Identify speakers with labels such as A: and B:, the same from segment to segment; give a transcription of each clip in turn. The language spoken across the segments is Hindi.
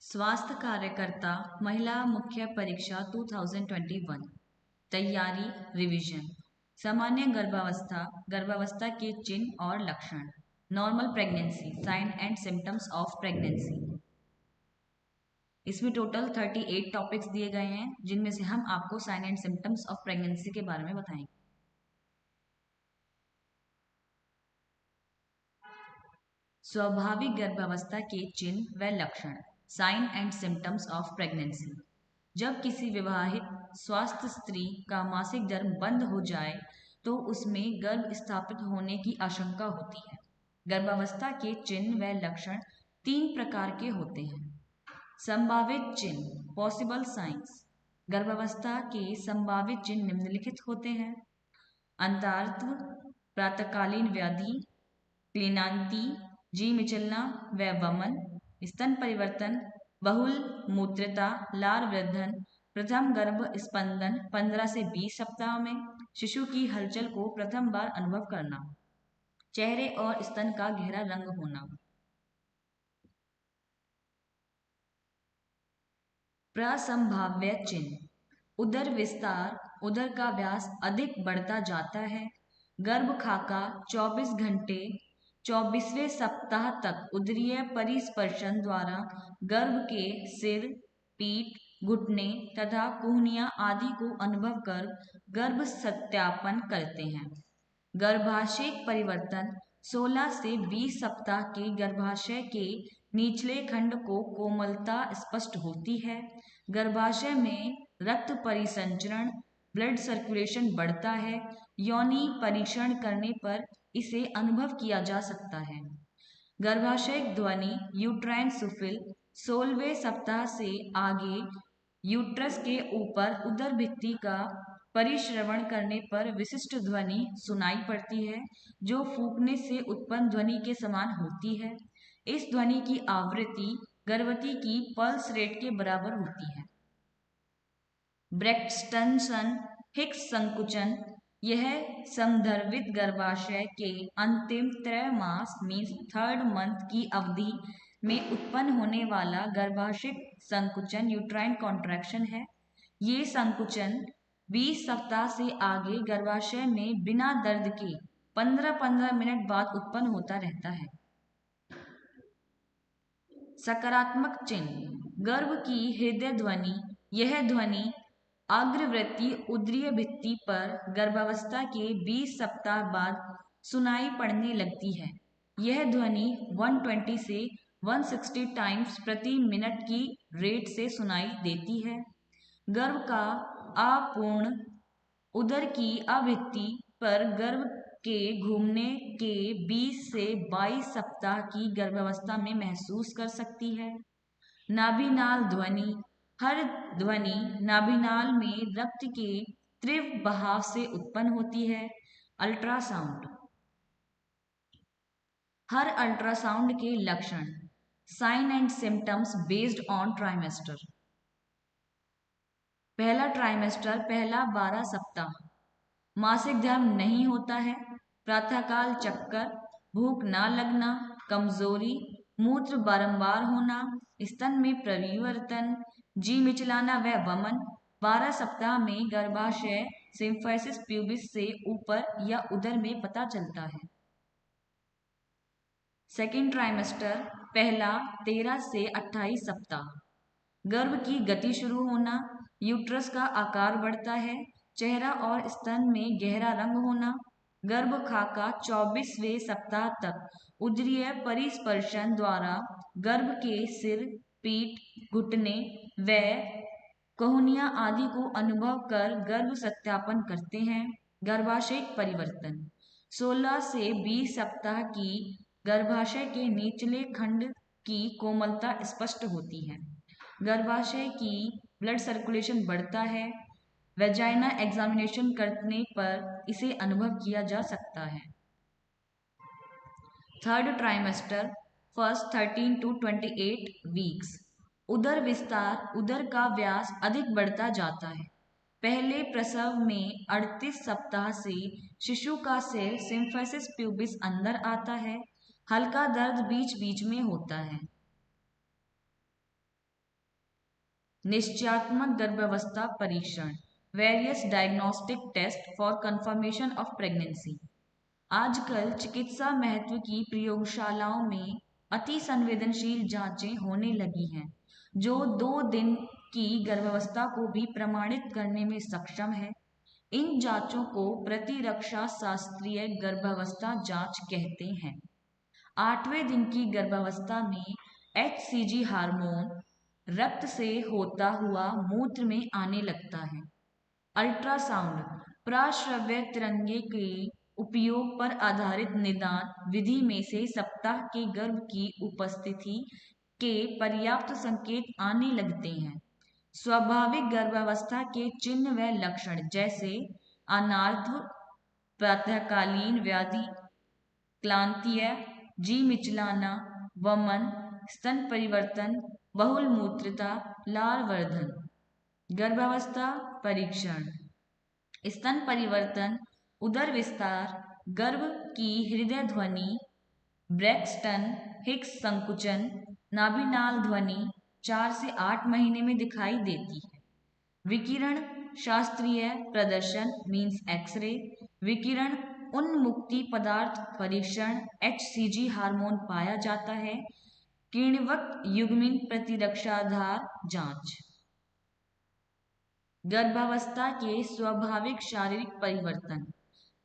A: स्वास्थ्य कार्यकर्ता महिला मुख्य परीक्षा 2021 तैयारी रिवीजन। सामान्य गर्भावस्था, गर्भावस्था के चिन्ह और लक्षण, normal pregnancy, sign and symptoms of pregnancy. इसमें टोटल 38 टॉपिक्स दिए गए हैं, जिनमें से हम आपको sign and symptoms of pregnancy के बारे में बताएंगे। स्वाभाविक गर्भावस्था के चिन्ह व लक्षण, sign and symptoms of pregnancy. जब किसी विवाहित स्वस्थ स्त्री का मासिक धर्म बंद हो जाए तो उसमें गर्भ स्थापित होने की आशंका होती है। गर्भावस्था के चिन्ह व लक्षण 3 प्रकार के होते हैं। संभावित चिन्ह, पॉसिबल साइंस। गर्भावस्था के संभावित चिन्ह निम्नलिखित होते हैं: अंतरात्व, प्रातःकालीन व्याधि, क्लीनांति, जी मिचलना व वमन, स्तन परिवर्तन, बहुल मूत्रता, लार वृद्धन, प्रथम गर्भ स्पंदन 15 से 20 सप्ताह में, शिशु की हलचल को प्रथम बार अनुभव करना, चेहरे और स्तन का गहरा रंग होना। प्रसंभाव्य चिन्ह, उदर विस्तार, उदर का व्यास अधिक बढ़ता जाता है, गर्भ खाका 24 घंटे 24वें सप्ताह तक उदरीय परिस्पर्शन द्वारा गर्भ के सिर, पीठ, घुटने तथा कुहनिया आदि को अनुभव कर गर्भ सत्यापन करते हैं। गर्भाशय परिवर्तन 16 से 20 सप्ताह के गर्भाशय के निचले खंड को कोमलता स्पष्ट होती है। गर्भाशय में रक्त परिसंचरण, ब्लड सर्कुलेशन बढ़ता है। योनि परीक्षण करने पर इसे अनुभव किया जा सकता है। गर्भाशय ध्वनि, यूट्राइन सुफिल 16वें सप्ताह से आगे यूट्रस के ऊपर उदर भित्ति का परिश्रवण करने पर विशिष्ट ध्वनि सुनाई पड़ती है, जो फूंकने से उत्पन्न ध्वनि के समान होती है। इस ध्वनि की आवृत्ति गर्भवती की पल्स रेट के बराबर होती है। ब्रैक्सटन हिक्स संकुचन, यह संदर्भित गर्भाशय के अंतिम त्रैमास मीन्स 3rd मंथ की अवधि में उत्पन्न होने वाला गर्भाशय संकुचन यूट्राइन कॉन्ट्रैक्शन है। ये संकुचन 20 सप्ताह से आगे गर्भाशय में बिना दर्द के 15-15 मिनट बाद उत्पन्न होता रहता है। सकारात्मक चिन्ह, गर्भ की हृदय ध्वनि, यह ध्वनि अग्रवर्ती उदरीय भित्ति पर गर्भावस्था के 20 सप्ताह बाद सुनाई पड़ने लगती है। यह ध्वनि 120 से 160 टाइम्स प्रति मिनट की रेट से सुनाई देती है। गर्भ का अपूर्ण उदर की अभिव्यक्ति पर गर्भ के घूमने के 20 से 22 सप्ताह की गर्भावस्था में महसूस कर सकती है। नाभिनाल ध्वनि, हर ध्वनि नाभिनाल में रक्त के तीव्र बहाव से उत्पन्न होती है। अल्ट्रासाउंड, हर अल्ट्रासाउंड के लक्षण, sign and symptoms based on trimester. पहला ट्राइमेस्टर, पहला 12 सप्ताह, मासिक धर्म नहीं होता है, प्रातःकाल चक्कर, भूख ना लगना, कमजोरी, मूत्र बारंबार होना, स्तन में परिवर्तन, जी मिचलाना व वमन। 12 सप्ताह में गर्भाशय सिम्फाइसिस प्यूबिस से ऊपर या उदर में पता चलता है। सेकेंड ट्राइमेस्टर, पहला 13 से 28 सप्ताह, गर्भ की गति शुरू होना, यूट्रस का आकार बढ़ता है, चेहरा और स्तन में गहरा रंग होना, गर्भ खाका 24वें सप्ताह तक उदरीय परिस्पर्शन द्वारा गर्भ के सिर, पीठ, घुटने व कोहनिया आदि को अनुभव कर गर्भ सत्यापन करते हैं। गर्भाशय परिवर्तन 16 से 20 सप्ताह की गर्भाशय के निचले खंड की कोमलता स्पष्ट होती है। गर्भाशय की ब्लड सर्कुलेशन बढ़ता है। वेजाइना एग्जामिनेशन करने पर इसे अनुभव किया जा सकता है। Third trimester, first 13 to 28 weeks, उदर विस्तार, उदर का व्यास अधिक बढ़ता जाता है। पहले प्रसव में 38 सप्ताह से शिशु का सेल सिम्फाइसिस प्यूबिस अंदर आता है। हल्का दर्द बीच बीच में होता है। निश्चयात्मक गर्भावस्था परीक्षण, various diagnostic test for confirmation of pregnancy. आजकल चिकित्सा महत्व की प्रयोगशालाओं में अति संवेदनशील जांचें होने लगी हैं जो 2 दिन की गर्भावस्था को भी प्रमाणित करने में सक्षम है। इन जांचों को प्रतिरक्षा शास्त्रीय गर्भावस्था जांच कहते हैं। 8वें दिन की गर्भावस्था में HCG हार्मोन रक्त से होता हुआ मूत्र में आने लगता है। अल्ट्रासाउंड प्राश्रव्य तिरंगे के उपयोग पर आधारित निदान विधि में से सप्ताह के गर्भ की उपस्थिति के पर्याप्त संकेत आने लगते हैं। स्वाभाविक गर्भावस्था के चिन्ह व लक्षण जैसे अनार्द्र प्रातःकालीन व्याधि, क्लांतीय, जी मिचलाना, वमन, स्तन परिवर्तन, बहुल मूत्रता, लार वर्धन। गर्भावस्था परीक्षण, स्तन परिवर्तन, उदर विस्तार, गर्भ की हृदय ध्वनि, ब्रैक्सटन हिक्स संकुचन, नाभिनाल ध्वनि 4 से 8 महीने में दिखाई देती है। विकिरण शास्त्रीय प्रदर्शन मीन्स एक्सरे, विकिरण उन्मुक्ति पदार्थ परीक्षण HCG हार्मोन पाया जाता है। किण्वक युग्मिन प्रतिरक्षाधार जांच। गर्भावस्था के स्वाभाविक शारीरिक परिवर्तन,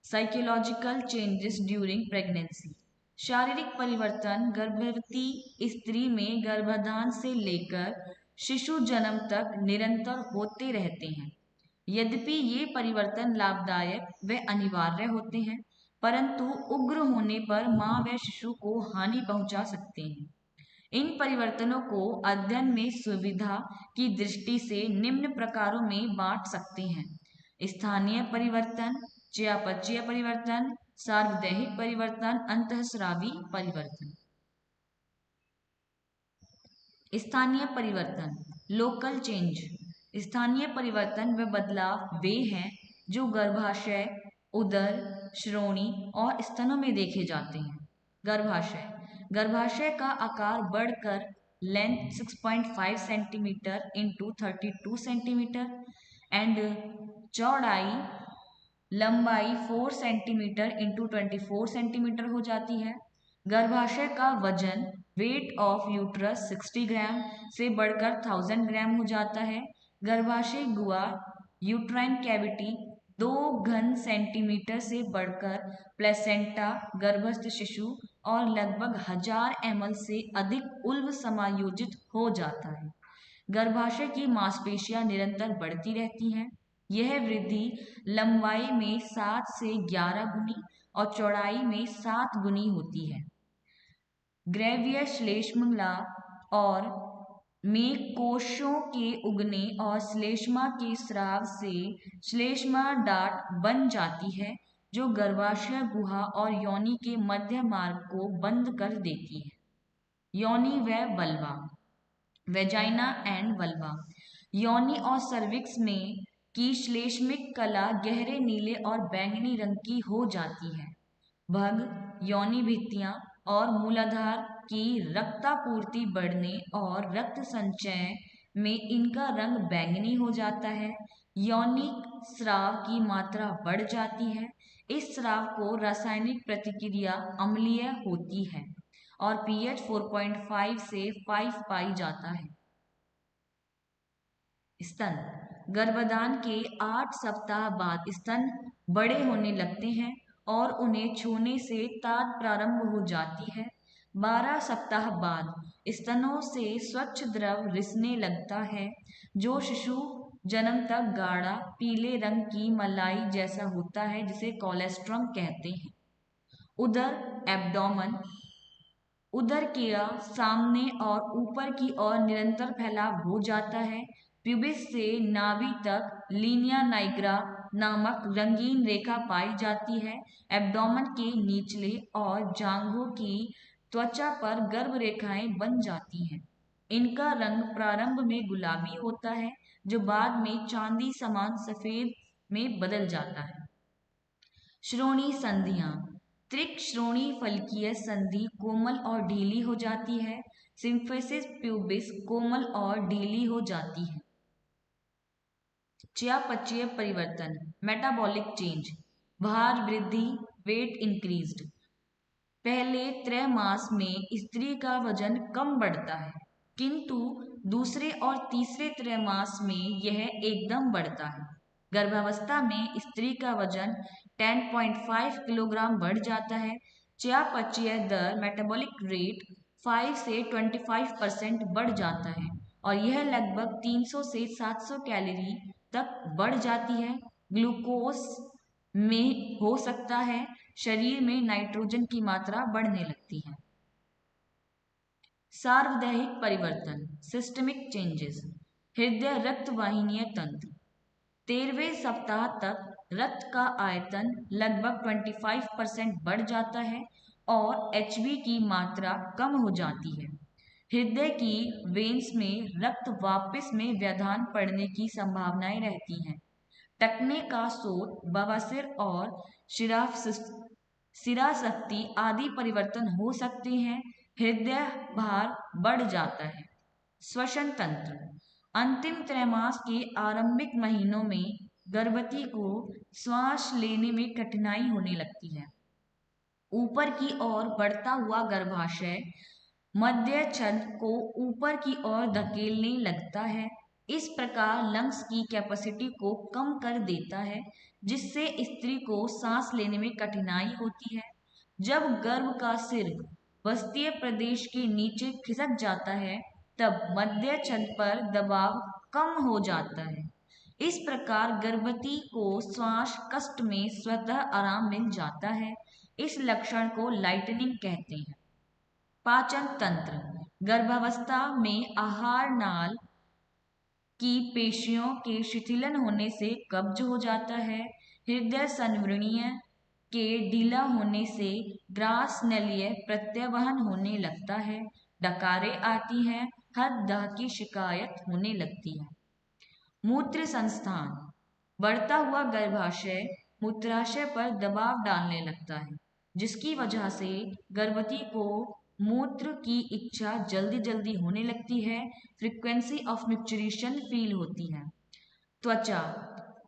A: साइकोलॉजिकल चेंजेस ड्यूरिंग प्रेगनेंसी। शारीरिक परिवर्तन गर्भवती स्त्री में गर्भाधान से लेकर शिशु जन्म तक निरंतर होते रहते हैं। यद्यपि ये परिवर्तन लाभदायक व अनिवार्य होते हैं, परंतु उग्र होने पर मां व शिशु को हानि पहुंचा सकते हैं। इन परिवर्तनों को अध्ययन में सुविधा की दृष्टि से निम्न प्रकारों में बांट सकते हैं: स्थानीय परिवर्तन, चयापचय परिवर्तन, सार्वदेहिक परिवर्तन, अंतःस्रावी परिवर्तन। स्थानीय परिवर्तन लोकल चेंज। स्थानीय परिवर्तन व बदलाव वे हैं जो गर्भाशय, उदर, श्रोणि और स्तनों में देखे जाते हैं। गर्भाशय, गर्भाशय का आकार बढ़कर length 6.5 centimetre into 32 centimetre and चौड़ाई लंबाई 4 सेंटीमीटर इंटू 24 सेंटीमीटर हो जाती है। गर्भाशय का वजन वेट ऑफ यूट्रस 60 ग्राम से बढ़कर 1000 ग्राम हो जाता है। गर्भाशय गुहा यूट्राइन कैविटी 2 घन सेंटीमीटर से बढ़कर प्लेसेंटा गर्भस्थ शिशु और लगभग 1000 ml से अधिक उल्व समायोजित हो जाता है। गर्भाशय की मांसपेशियां निरंतर बढ़ती रहती हैं। यह वृद्धि लंबाई में 7 से 11 गुनी और चौड़ाई में 7 गुनी होती है। ग्रैविय श्लेष्मला और में कोशों के उगने और श्लेष्मा के स्राव से श्लेष्मा डाट बन जाती है जो गर्भाशय गुहा और योनि के मध्य मार्ग को बंद कर देती है। योनि व वल्वा, वेजाइना एंड वल्वा। योनि और सर्विक्स में की श्लेष्मिक कला गहरे नीले और बैंगनी रंग की हो जाती है। भग, योनि भित्तियां और मूलाधार की रक्तापूर्ति बढ़ने और रक्त संचय में इनका रंग बैंगनी हो जाता है। यौनिक स्राव की मात्रा बढ़ जाती है। इस स्राव को रासायनिक प्रतिक्रिया अम्लीय होती है और pH 4.5 से 5 पाई जाता है। स्तन, गर्भाधान के 8 सप्ताह बाद स्तन बड़े होने लगते हैं और उन्हें छूने से ताप प्रारंभ हो जाती है। 12 सप्ताह बाद स्तनों से स्वच्छ द्रव रिसने लगता है जो शिशु जन्म तक गाढ़ा पीले रंग की मलाई जैसा होता है जिसे कोलेस्ट्रम कहते हैं। उदर, एब्डोमेन, उदर के सामने और ऊपर की ओर निरंतर फैलाव हो जाता है। प्यूबिस से नाभि तक लीनिया नाइग्रा नामक रंगीन रेखा पाई जाती है। एब्डोमेन के निचले और जांघों की त्वचा पर गर्भ रेखाएं बन जाती हैं। इनका रंग प्रारंभ में गुलाबी होता है जो बाद में चांदी समान सफेद में बदल जाता है। श्रोणि संधियां, त्रिक श्रोणि फलकीय संधि कोमल और ढीली हो जाती है। सिम्फिसिस प्यूबिस कोमल और ढीली हो जाती है। चयापचयी परिवर्तन, मेटाबॉलिक चेंज, भार वृद्धि, वेट इंक्रीज्ड। पहले त्रैमास में स्त्री का वजन कम बढ़ता है, किंतु दूसरे और तीसरे त्रैमास में यह एकदम बढ़ता है। गर्भावस्था में स्त्री का वजन 10.5 किलोग्राम बढ़ जाता है। चयापचय दर मेटाबॉलिक रेट 5 से 25% बढ़ जाता है और यह लगभग 300 से 700 कैलोरी तक बढ़ जाती है। ग्लूकोज में हो सकता है, शरीर में नाइट्रोजन की मात्रा बढ़ने लगती है। सार्वदेहिक परिवर्तन, सिस्टमिक चेंजेस, हृदय रक्त वाहिनीय तंत्र। 13वें सप्ताह तक रक्त का आयतन लगभग 25% बढ़ जाता है और एचबी की मात्रा कम हो जाती है। हृदय की वेन्स में रक्त वापस में व्यवधान पड़ने की संभावनाएं रहती हैं। टखने का शोथ, बवासीर और शिराशक्ति आदि परिवर्तन हो सकते हैं। हृदय भार बढ़ जाता है। श्वसन तंत्र, अंतिम त्रैमास के आरंभिक महीनों में गर्भवती को श्वास लेने में कठिनाई होने लगती है। ऊपर की ओर बढ़ता हुआ गर्भाशय मध्य छंद को ऊपर की ओर धकेलने लगता है। इस प्रकार लंग्स की कैपेसिटी को कम कर देता है, जिससे स्त्री को सांस लेने में कठिनाई होती है। जब गर्भ का सिर वस्तीय प्रदेश के नीचे खिसक जाता है, तब मध्य छंद पर दबाव कम हो जाता है। इस प्रकार गर्भवती को श्वास कष्ट में स्वतः आराम मिल जाता है। इस लक्षण को लाइटनिंग कहते हैं। पाचन तंत्र, गर्भावस्था में आहार नाल की पेशियों के शिथिलन होने से कब्ज हो जाता है। हृदय संवरणीय के ढीला होने से ग्रास नलीय प्रत्यवहन होने लगता है। डकारें आती हैं, हद दह की शिकायत होने लगती है। मूत्र संस्थान, बढ़ता हुआ गर्भाशय मूत्राशय पर दबाव डालने लगता है, जिसकी वजह से गर्भवती को मूत्र की इच्छा जल्दी जल्दी होने लगती है। फ्रीक्वेंसी ऑफ मिक्चुरेशन फील होती है। त्वचा,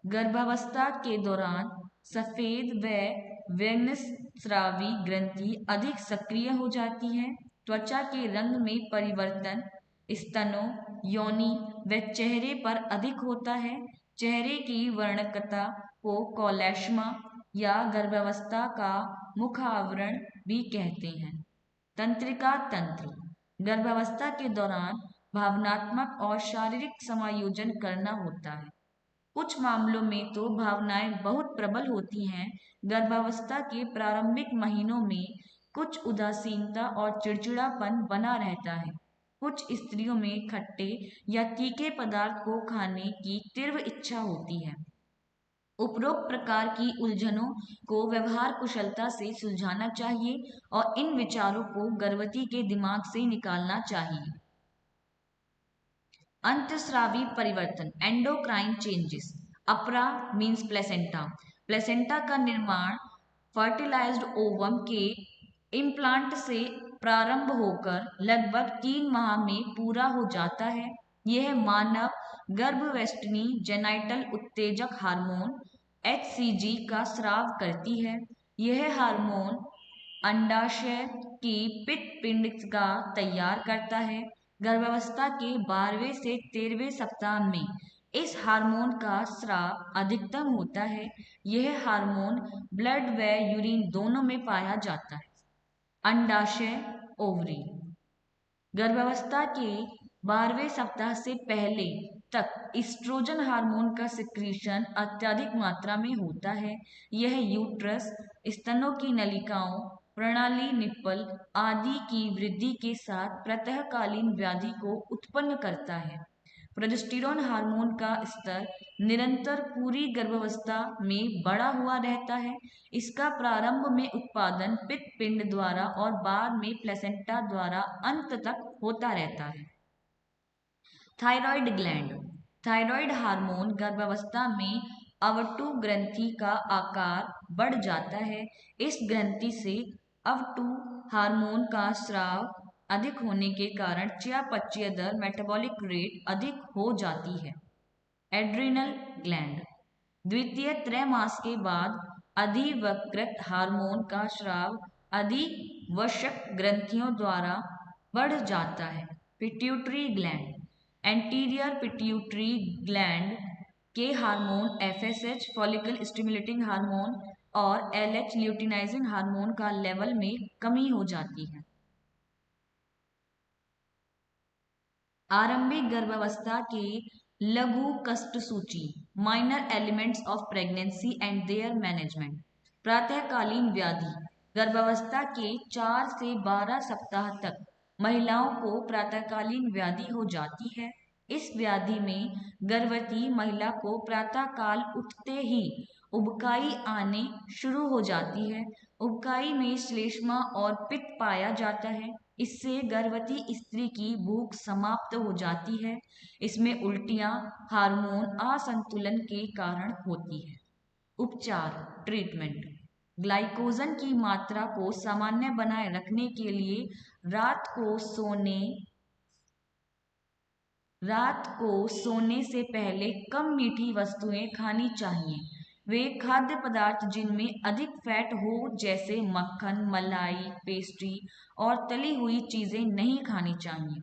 A: गर्भावस्था के दौरान सफेद व व्यग्नस्रावी ग्रंथि अधिक सक्रिय हो जाती है। त्वचा के रंग में परिवर्तन स्तनों, योनि व चेहरे पर अधिक होता है। चेहरे की वर्णकता को कौलेष्मा या गर्भावस्था का मुखावरण भी कहते हैं। तंत्रिका तंत्र, गर्भावस्था के दौरान भावनात्मक और शारीरिक समायोजन करना होता है। कुछ मामलों में तो भावनाएं बहुत प्रबल होती हैं। गर्भावस्था के प्रारंभिक महीनों में कुछ उदासीनता और चिड़चिड़ापन बना रहता है। कुछ स्त्रियों में खट्टे या तीखे पदार्थ को खाने की तीव्र इच्छा होती है। उपरोक्त प्रकार की उलझनों को व्यवहार कुशलता से सुलझाना चाहिए और इन विचारों को गर्भवती के दिमाग से निकालना चाहिए। अंतस्रावी परिवर्तन, एंडोक्राइन चेंजेस। अपरा मीन्स प्लेसेंटा। प्लेसेंटा का निर्माण फर्टिलाइज्ड ओवम के इम्प्लांट से प्रारंभ होकर लगभग 3 माह में पूरा हो जाता है। यह मानव गर्भवेष्टनी जेनाइटल उत्तेजक हार्मोन HCG का स्राव करती है। यह हार्मोन अंडाशय की पित्तपिंड का तैयार करता है। गर्भावस्था के 12वें से 13वें सप्ताह में इस हार्मोन का स्राव अधिकतम होता है। यह हार्मोन ब्लड व यूरिन दोनों में पाया जाता है। अंडाशय, ओवरी, गर्भावस्था के 12वें सप्ताह से पहले तक इस्ट्रोजन हार्मोन का सिक्रीशन अत्यधिक मात्रा में होता है। यह यूट्रस, स्तनों की नलिकाओं, प्रणाली, निप्पल आदि की वृद्धि के साथ प्रातःकालीन व्याधि को उत्पन्न करता है। प्रोजेस्टेरोन हार्मोन का स्तर निरंतर पूरी गर्भावस्था में बढ़ा हुआ रहता है। इसका प्रारंभ में उत्पादन पित्तपिंड द्वारा और बाद में प्लेसेंटा द्वारा अंत तक होता रहता है। थायराइड ग्लैंड, थायराइड हार्मोन गर्भावस्था में अवटु ग्रंथि का आकार बढ़ जाता है। इस ग्रंथि से अवटु हार्मोन का स्राव अधिक होने के कारण चयापचय दर मेटाबॉलिक रेट अधिक हो जाती है। Adrenal gland. द्वितीय त्रैमास के बाद अधिवकृत हार्मोन का स्राव अधिवशक ग्रंथियों द्वारा बढ़ जाता है। Pituitary gland. Anterior pituitary gland के hormone FSH follicle stimulating hormone और एलएच ल्यूटिनाइजिंग हार्मोन का लेवल में कमी हो जाती है। आरंभिक गर्भावस्था के लघु कष्ट सूची। Minor elements of pregnancy and there management. प्रातःकालीन व्याधि। गर्भावस्था के 4 से 12 सप्ताह तक महिलाओं को प्रातःकालीन व्याधि हो जाती है। इस व्याधि में गर्भवती महिला को प्रातःकाल उठते ही उबकाई आने शुरू हो जाती है। उबकाई में श्लेष्मा और पित्त पाया जाता है। इससे गर्भवती स्त्री की भूख समाप्त हो जाती है। इसमें उल्टियां हार्मोन असंतुलन के कारण होती है। उपचार ट्रीटमेंट। ग्लाइकोजन की मात्रा को सामान्य बनाए रखने के लिए रात को सोने से पहले कम मीठी वस्तुएं खानी चाहिए। वे खाद्य पदार्थ जिनमें अधिक फैट हो जैसे मक्खन, मलाई, पेस्ट्री और तली हुई चीजें नहीं खानी चाहिए।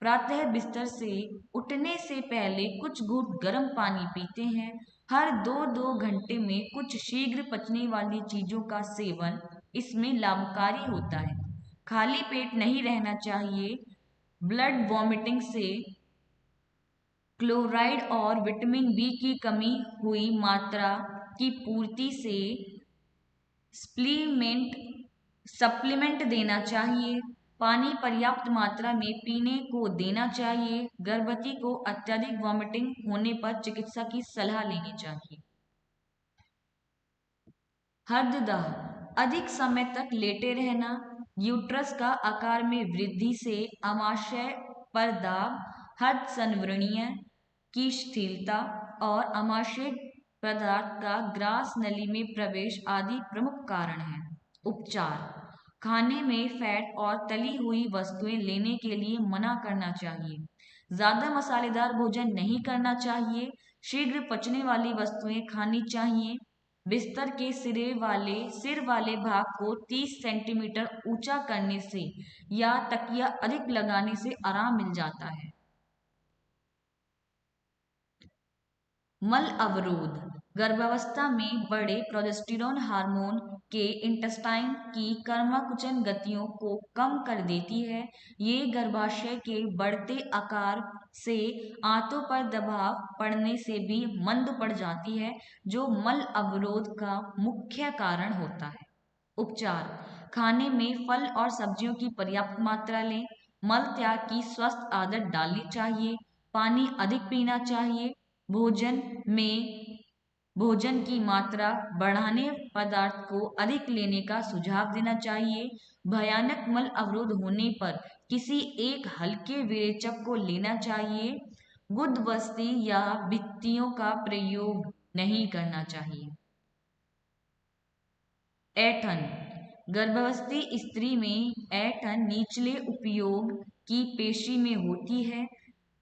A: प्रातः बिस्तर से उठने से पहले कुछ घूंट गर्म पानी पीते हैं। हर 2-2 घंटे में कुछ शीघ्र पचने वाली चीजों का सेवन इसमें लाभकारी होता है। खाली पेट नहीं रहना चाहिए। ब्लड वॉमिटिंग से क्लोराइड और विटामिन बी की कमी हुई मात्रा की पूर्ति से सप्लीमेंट देना चाहिए। पानी पर्याप्त मात्रा में पीने को देना चाहिए। गर्भवती को अत्यधिक वॉमिटिंग होने पर चिकित्सक की सलाह लेनी चाहिए। हृदयदाह। अधिक समय तक लेटे रहना, यूट्रस का आकार में वृद्धि से आमाशय पर दाब, हृदय संवरणीय की शिथिलता और आमाशय पदार्थ का ग्रास नली में प्रवेश आदि प्रमुख कारण हैं। उपचार। खाने में फैट और तली हुई वस्तुएं लेने के लिए मना करना चाहिए। ज्यादा मसालेदार भोजन नहीं करना चाहिए। शीघ्र पचने वाली वस्तुएं खानी चाहिए। बिस्तर के सिर वाले भाग को 30 सेंटीमीटर ऊंचा करने से या तकिया अधिक लगाने से आराम मिल जाता है। मल अवरोध। गर्भावस्था में बढ़े प्रोजेस्टेरॉन हार्मोन के इंटेस्टाइन की कर्माकुचन गतियों को कम कर देती है। ये गर्भाशय के बढ़ते आकार से आंतों पर दबाव पड़ने से भी मंद पड़ जाती है, जो मल अवरोध का मुख्य कारण होता है। उपचार। खाने में फल और सब्जियों की पर्याप्त मात्रा लें। मल त्याग की स्वस्थ आदत डालनी चाहिए। पानी अधिक पीना चाहिए। भोजन की मात्रा बढ़ाने पदार्थ को अधिक लेने का सुझाव देना चाहिए। भयानक मल अवरोध होने पर किसी एक हल्के विरेचक को लेना चाहिए। गुदवस्ती या भित्तियों का प्रयोग नहीं करना चाहिए। ऐंठन। गर्भावस्थी स्त्री में ऐंठन निचले उपयोग की पेशी में होती है।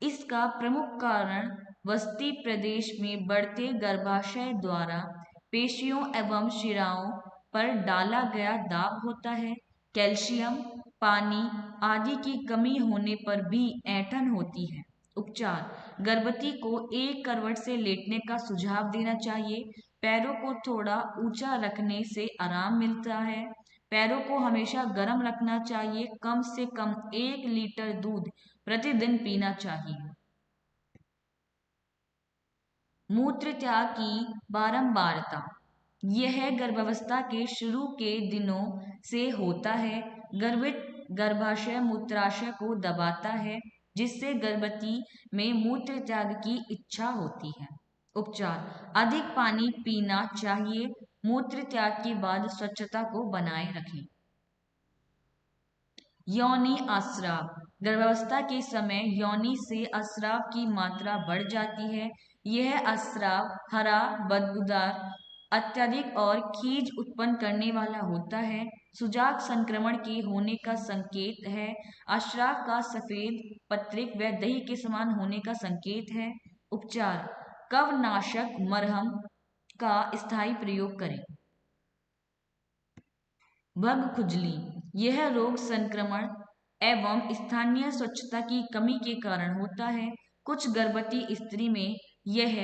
A: इसका प्रमुख कारण वस्ती प्रदेश में बढ़ते गर्भाशय द्वारा पेशियों एवं शिराओं पर डाला गया दाब होता है। कैल्शियम, पानी आदि की कमी होने पर भी ऐंठन होती है। उपचार। गर्भवती को एक करवट से लेटने का सुझाव देना चाहिए। पैरों को थोड़ा ऊंचा रखने से आराम मिलता है। पैरों को हमेशा गर्म रखना चाहिए। कम से कम 1 लीटर दूध प्रतिदिन पीना चाहिए। मूत्र त्याग की बारंबारता। यह गर्भावस्था के शुरू के दिनों से होता है। गर्भित गर्भाशय मूत्राशय को दबाता है, जिससे गर्भवती में मूत्र त्याग की इच्छा होती है। उपचार। अधिक पानी पीना चाहिए। मूत्र त्याग के बाद स्वच्छता को बनाए रखें। योनि अस्राव। गर्भावस्था के समय योनि से अस्राव की मात्रा बढ़ जाती है। यह अस्राव हरा, बदबूदार, अत्यधिक और खींच उत्पन्न करने वाला होता है। सुजाक संक्रमण के होने का संकेत है। अस्राव का सफेद, पत्रिक व दही के समान होने का संकेत है। उपचार। कवनाशक मरहम का स्थायी प्रयोग करें। भग खुजली, यह रोग संक्रमण एवं स्थानीय स्वच्छता की कमी के कारण होता है। कुछ गर्भवती स्त्री में यह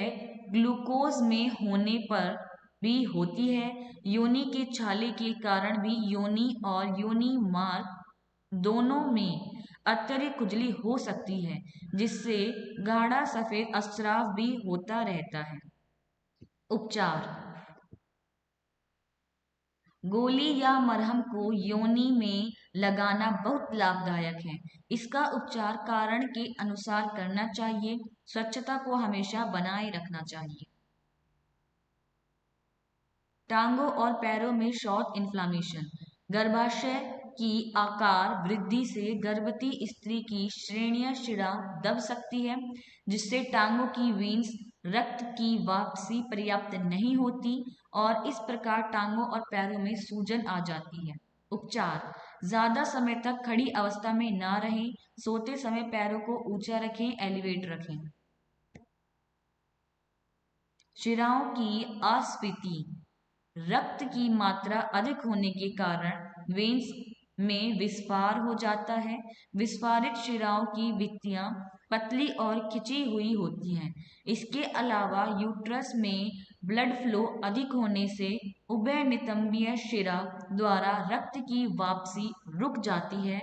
A: ग्लूकोज में होने पर भी होती है। योनि के छाले के कारण भी योनि और योनि मार्ग दोनों में अत्यधिक खुजली हो सकती है, जिससे गाढ़ा सफेद स्राव भी होता रहता है। उपचार, गोली या मरहम को योनि में लगाना बहुत लाभदायक है। इसका उपचार कारण के अनुसार करना चाहिए। स्वच्छता को हमेशा बनाए रखना चाहिए। टांगों और पैरों में शॉर्ट इन्फ्लामेशन, गर्भाशय की आकार वृद्धि से गर्भवती स्त्री की श्रेणीय शिरा दब सकती है, जिससे टांगों की वीन्स रक्त की वापसी पर्याप्त नहीं होती और इस प्रकार टांगों और पैरों में सूजन आ जाती है। उपचार, ज्यादा समय तक खड़ी अवस्था में ना रहें। सोते समय पैरों को ऊंचा रखें, एलिवेट रखें। शिराओं की अस्फीति, रक्त की मात्रा अधिक होने के कारण वेन्स में विस्फार हो जाता है। विस्फारित शिराओं की भित्तियां पतली और खिंची हुई होती हैं। इसके अलावा यूट्रस में ब्लड फ्लो अधिक होने से उभय नितंबीय शिरा द्वारा रक्त की वापसी रुक जाती है।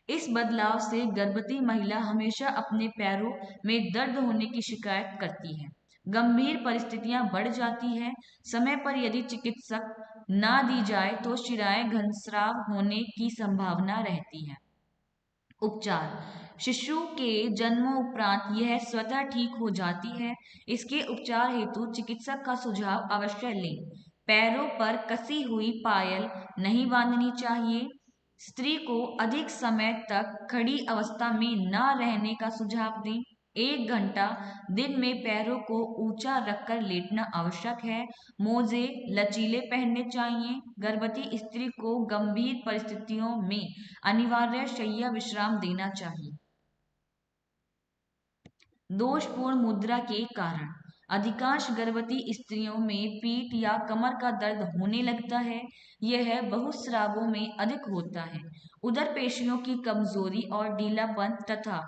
A: इस बदलाव से गर्भवती महिला हमेशा अपने पैरों में दर्द होने की शिकायत करती है। गंभीर परिस्थितियां बढ़ जाती है। समय पर यदि चिकित्सक ना दी जाए तो शिराएं घनस्राव होने की संभावना रहती है। उपचार, शिशु के जन्मोपरांत यह स्वतः ठीक हो जाती है। इसके उपचार हेतु चिकित्सक का सुझाव अवश्य लें। पैरों पर कसी हुई पायल नहीं बांधनी चाहिए। स्त्री को अधिक समय तक खड़ी अवस्था में न रहने का सुझाव दें। 1 घंटा दिन में पैरों को ऊंचा रखकर लेटना आवश्यक है। मोजे लचीले पहनने चाहिए। गर्भवती स्त्री को गंभीर परिस्थितियों में अनिवार्य शैय्या विश्राम देना चाहिए। दोषपूर्ण मुद्रा के कारण, अधिकांश गर्भवती स्त्रियों में पीठ या कमर का दर्द होने लगता है। यह बहुस्रावों में अधिक होता है। उदर पेशियों की कमजोरी और ढीलापन तथा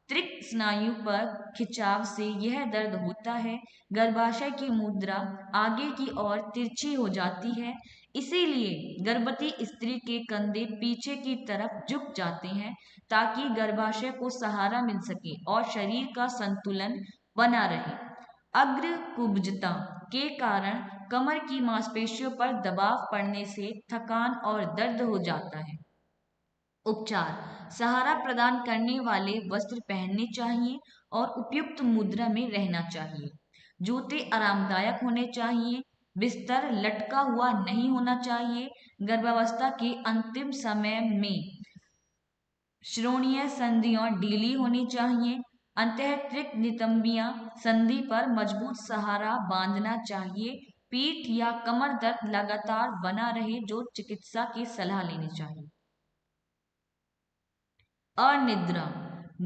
A: त्वरित स्नायु पर खिंचाव से यह दर्द होता है। गर्भाशय की मुद्रा आगे की ओर तिरछी हो जाती है। इसीलिए गर्भवती स्त्री के कंधे पीछे की तरफ झुक जाते हैं, ताकि गर्भाशय को सहारा मिल सके और शरीर का संतुलन बना रहे। अग्र कुब्जता के कारण कमर की मांसपेशियों पर दबाव पड़ने से थकान और दर्द हो जाता है। उपचार, सहारा प्रदान करने वाले वस्त्र पहनने चाहिए और उपयुक्त मुद्रा में रहना चाहिए। जूते आरामदायक होने चाहिए। बिस्तर लटका हुआ नहीं होना चाहिए। गर्भावस्था के अंतिम समय में श्रोणीय संधियां ढीली होनी चाहिए। अंतःत्रिक नितंबियां संधि पर मजबूत सहारा बांधना चाहिए। पीठ या कमर दर्द लगातार बना रहे जो चिकित्सा की सलाह लेनी चाहिए। अनिद्रा,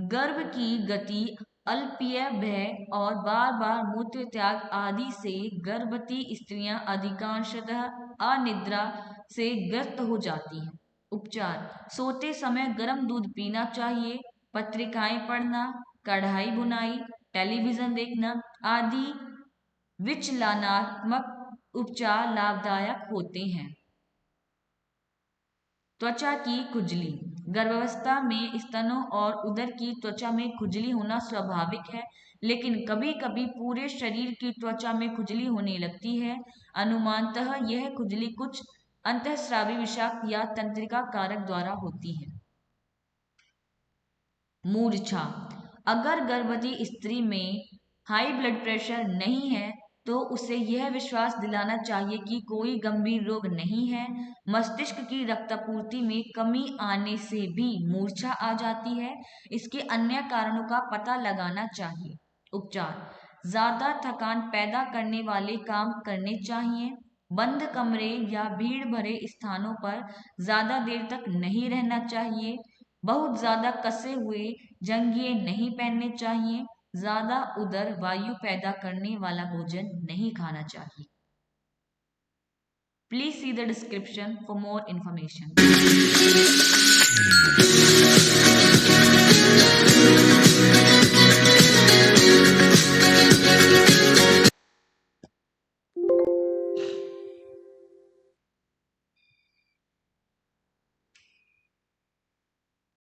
A: गर्भ की गति, अल्पीय भय और बार बार मूत्र त्याग आदि से गर्भवती स्त्रियां अधिकांशतः अनिद्रा से ग्रस्त हो जाती हैं। उपचार, सोते समय गर्म दूध पीना चाहिए। पत्रिकाएं पढ़ना, कढ़ाई बुनाई, टेलीविजन देखना आदि विचलनात्मक उपचार लाभदायक होते हैं। त्वचा की खुजली, गर्भावस्था में स्तनों और उदर की त्वचा में खुजली होना स्वाभाविक है, लेकिन कभी कभी पूरे शरीर की त्वचा में खुजली होने लगती है। अनुमानतः यह खुजली कुछ अंतःस्रावी विषाक्त या तंत्रिका कारक द्वारा होती है। मूर्छा, अगर गर्भवती स्त्री में हाई ब्लड प्रेशर नहीं है तो उसे यह विश्वास दिलाना चाहिए कि कोई गंभीर रोग नहीं है। मस्तिष्क की रक्तापूर्ति में कमी आने से भी मूर्छा आ जाती है। इसके अन्य कारणों का पता लगाना चाहिए। उपचार, ज्यादा थकान पैदा करने वाले काम करने चाहिए। बंद कमरे या भीड़ भरे स्थानों पर ज्यादा देर तक नहीं रहना चाहिए। बहुत ज्यादा कसे हुए जंघिये नहीं पहनने चाहिए। ज्यादा उदर वायु पैदा करने वाला भोजन नहीं खाना चाहिए। Please see the description for more information.